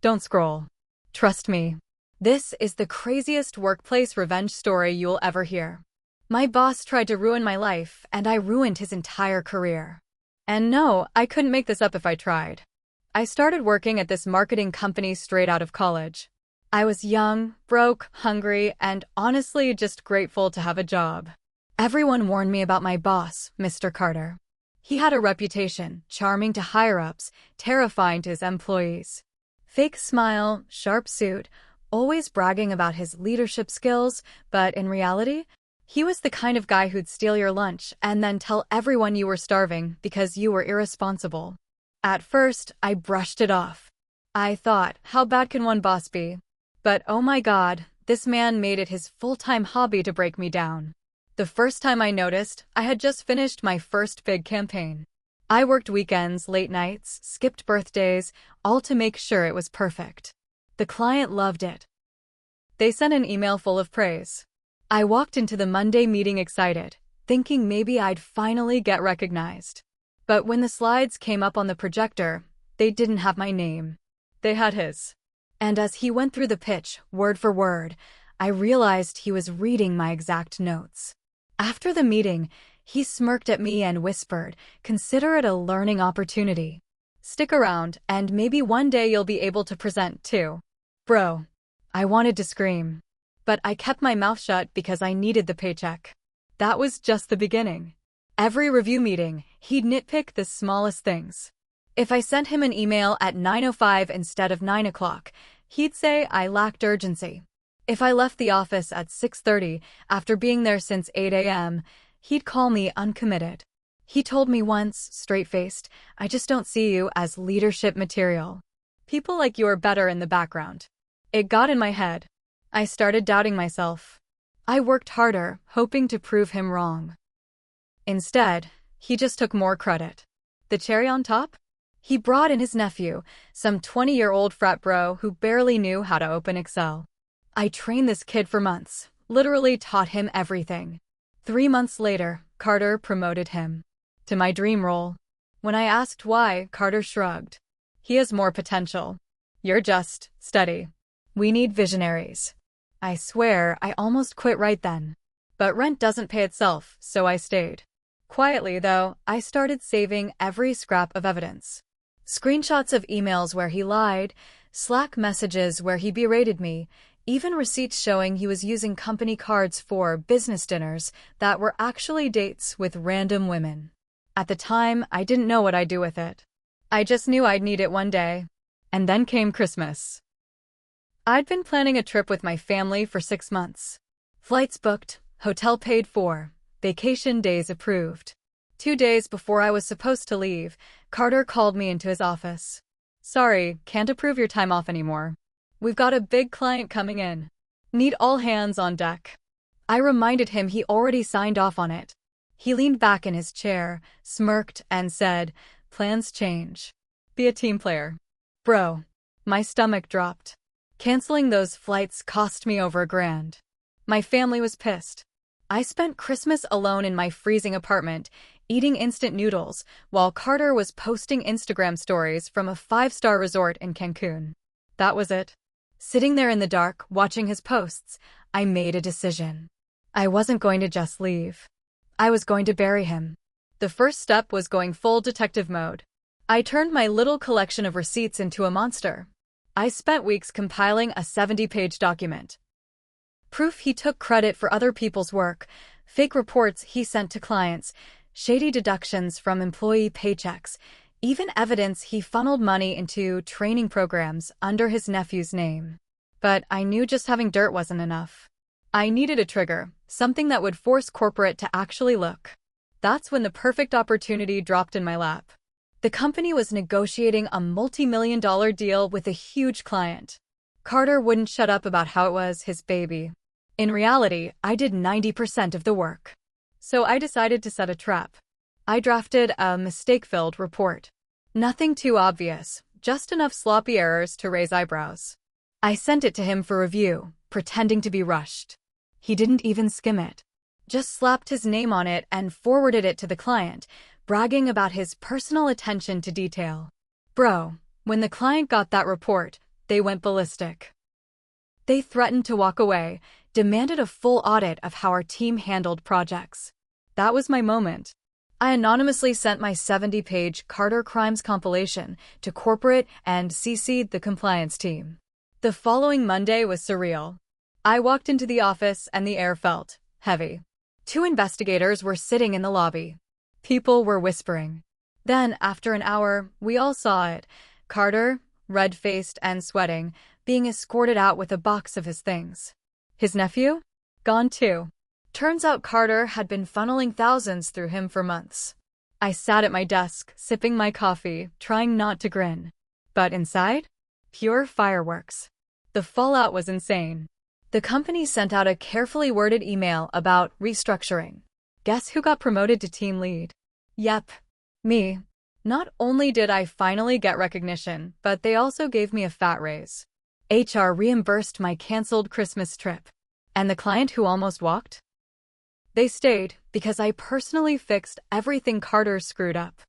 Don't scroll. Trust me. This is the craziest workplace revenge story you'll ever hear. My boss tried to ruin my life, and I ruined his entire career. And no, I couldn't make this up if I tried. I started working at this marketing company straight out of college. I was young, broke, hungry, and honestly just grateful to have a job. Everyone warned me about my boss, Mr. Carter. He had a reputation, charming to higher-ups, terrifying to his employees. Fake smile, sharp suit, always bragging about his leadership skills, but in reality, he was the kind of guy who'd steal your lunch and then tell everyone you were starving because you were irresponsible. At first, I brushed it off. I thought, how bad can one boss be? But oh my God, this man made it his full-time hobby to break me down. The first time I noticed, I had just finished my first big campaign. I worked weekends, late nights, skipped birthdays, all to make sure it was perfect. The client loved it. They sent an email full of praise. I walked into the Monday meeting excited, thinking maybe I'd finally get recognized. But when the slides came up on the projector, they didn't have my name. They had his. And as he went through the pitch, word for word, I realized he was reading my exact notes. After the meeting, he smirked at me and whispered, "Consider it a learning opportunity. Stick around, and maybe one day you'll be able to present too." Bro. I wanted to scream. But I kept my mouth shut because I needed the paycheck. That was just the beginning. Every review meeting, he'd nitpick the smallest things. If I sent him an email at 9:05 instead of 9 o'clock, he'd say I lacked urgency. If I left the office at 6:30 after being there since 8 a.m., he'd call me uncommitted. He told me once, straight-faced, "I just don't see you as leadership material. People like you are better in the background." It got in my head. I started doubting myself. I worked harder, hoping to prove him wrong. Instead, he just took more credit. The cherry on top? He brought in his nephew, some 20-year-old frat bro who barely knew how to open Excel. I trained this kid for months, literally taught him everything. 3 months later, Carter promoted him to my dream role. When I asked why, Carter shrugged. "He has more potential. You're just steady. We need visionaries." I swear, I almost quit right then. But rent doesn't pay itself, so I stayed. Quietly, though, I started saving every scrap of evidence. Screenshots of emails where he lied, Slack messages where he berated me, even receipts showing he was using company cards for business dinners that were actually dates with random women. At the time, I didn't know what I'd do with it. I just knew I'd need it one day. And then came Christmas. I'd been planning a trip with my family for 6 months. Flights booked, hotel paid for, vacation days approved. 2 days before I was supposed to leave, Carter called me into his office. "Sorry, can't approve your time off anymore. We've got a big client coming in. Need all hands on deck." I reminded him he already signed off on it. He leaned back in his chair, smirked, and said, "Plans change. Be a team player." Bro. My stomach dropped. Canceling those flights cost me over $1,000. My family was pissed. I spent Christmas alone in my freezing apartment, eating instant noodles, while Carter was posting Instagram stories from a 5-star resort in Cancun. That was it. Sitting there in the dark, watching his posts, I made a decision. I wasn't going to just leave. I was going to bury him. The first step was going full detective mode. I turned my little collection of receipts into a monster. I spent weeks compiling a 70-page document. Proof he took credit for other people's work, fake reports he sent to clients, shady deductions from employee paychecks, even evidence he funneled money into training programs under his nephew's name. But I knew just having dirt wasn't enough. I needed a trigger, something that would force corporate to actually look. That's when the perfect opportunity dropped in my lap. The company was negotiating a multi-million-dollar deal with a huge client. Carter wouldn't shut up about how it was his baby. In reality, I did 90% of the work. So I decided to set a trap. I drafted a mistake-filled report. Nothing too obvious, just enough sloppy errors to raise eyebrows. I sent it to him for review, pretending to be rushed. He didn't even skim it. Just slapped his name on it and forwarded it to the client, bragging about his personal attention to detail. Bro, when the client got that report, they went ballistic. They threatened to walk away, demanded a full audit of how our team handled projects. That was my moment. I anonymously sent my 70-page Carter Crimes compilation to corporate and CC'd the compliance team. The following Monday was surreal. I walked into the office and the air felt heavy. 2 investigators were sitting in the lobby. People were whispering. Then, after an hour, we all saw it. Carter, red-faced and sweating, being escorted out with a box of his things. His nephew? Gone too. Turns out Carter had been funneling thousands through him for months. I sat at my desk, sipping my coffee, trying not to grin. But inside? Pure fireworks. The fallout was insane. The company sent out a carefully worded email about restructuring. Guess who got promoted to team lead? Yep, me. Not only did I finally get recognition, but they also gave me a fat raise. HR reimbursed my canceled Christmas trip. And the client who almost walked? They stayed because I personally fixed everything Carter screwed up.